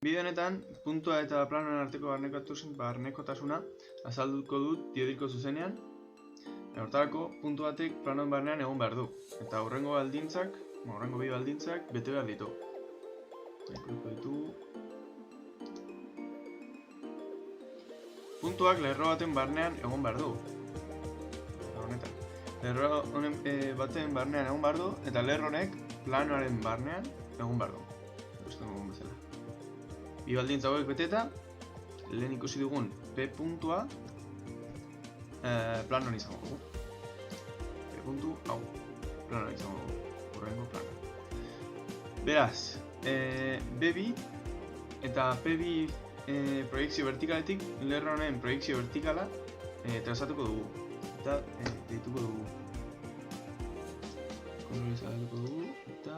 Bideo honetan, puntua eta planoen arteko barnekotasuna azalduko dut diodiko zuzenean. Hortarako, puntu batek planoen barnean egon behar du. Eta hurrengo bi baldintzak bete behar ditu. Puntuak lerro baten barnean egon behar du. Lerro baten barnean egon behar du, eta lerro honek planoaren barnean egon behar du. Bi baldintza hauek beteta, lehen ikusi dugun P puntua planoan izango dugu. P puntu hau planoan izango dugu, hurrengo plano. Beraz, B2 eta P2 proiekzio vertikaletik lerro honen proiekzio vertikala trazatuko dugu. Eta deituko dugu. Kontrolizatuko dugu eta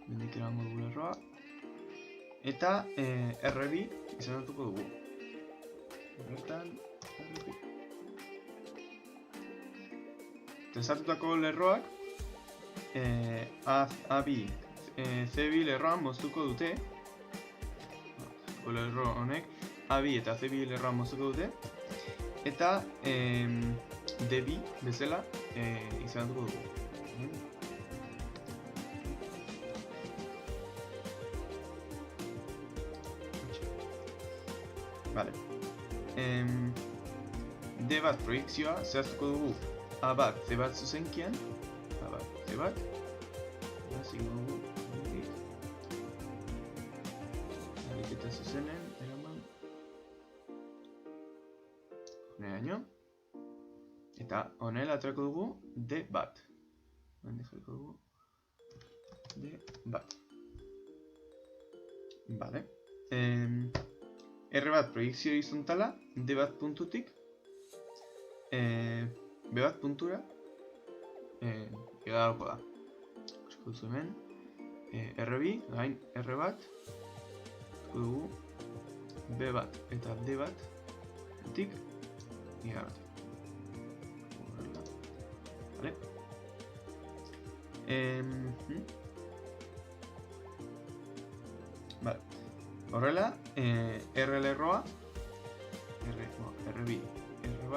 mendik erango dugu lerroa. Eta R2 izendatuko dugu. Bertan, R2. Trazatutako lerroak A2, C2 lerroan moztuko dute. Lerro honek A2 eta C2 lerroan moztuko dute. Eta D2 bezala izendatuko dugu. Vale. D bat proiekzioa zehaztuko dugu A bat C bat zuzenkian. A bat C bat. Ziko dugu ariketa zuzenen eraman honeraino. Eta honela atrako dugu D bat. Jarriko dugu D bat. Vale. R bat proiekzio horizontala D bat puntutik B bat puntura igaroko da. Ikusko duzu hemen R2 gain R bat dugu B bat eta D bat tik igaratu. Vale. Vale. Horrela, R lerroa, R2, R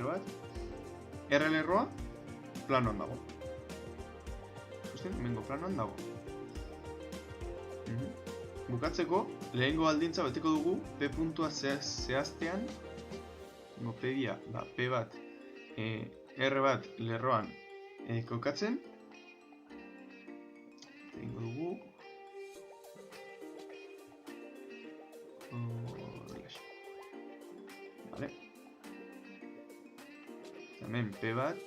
bat, R lerroa planoan dago. Ikusten, hemengo planoan dago. Bukatzeko, lehengo baldintza beteko dugu P puntua zehaztean, P2, P bat, R bat lerroan kokatzen. Egingo dugu vale. Hemen P bat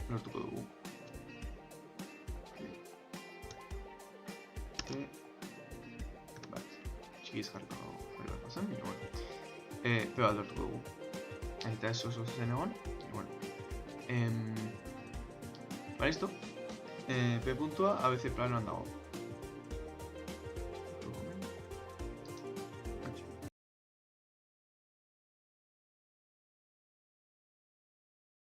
lortuko dugu. P bat. Txikiz jarriko behar zen, P bat lortuko dugu. Eta ez oso zen egon. Listo. P puntua ABC planoan dago.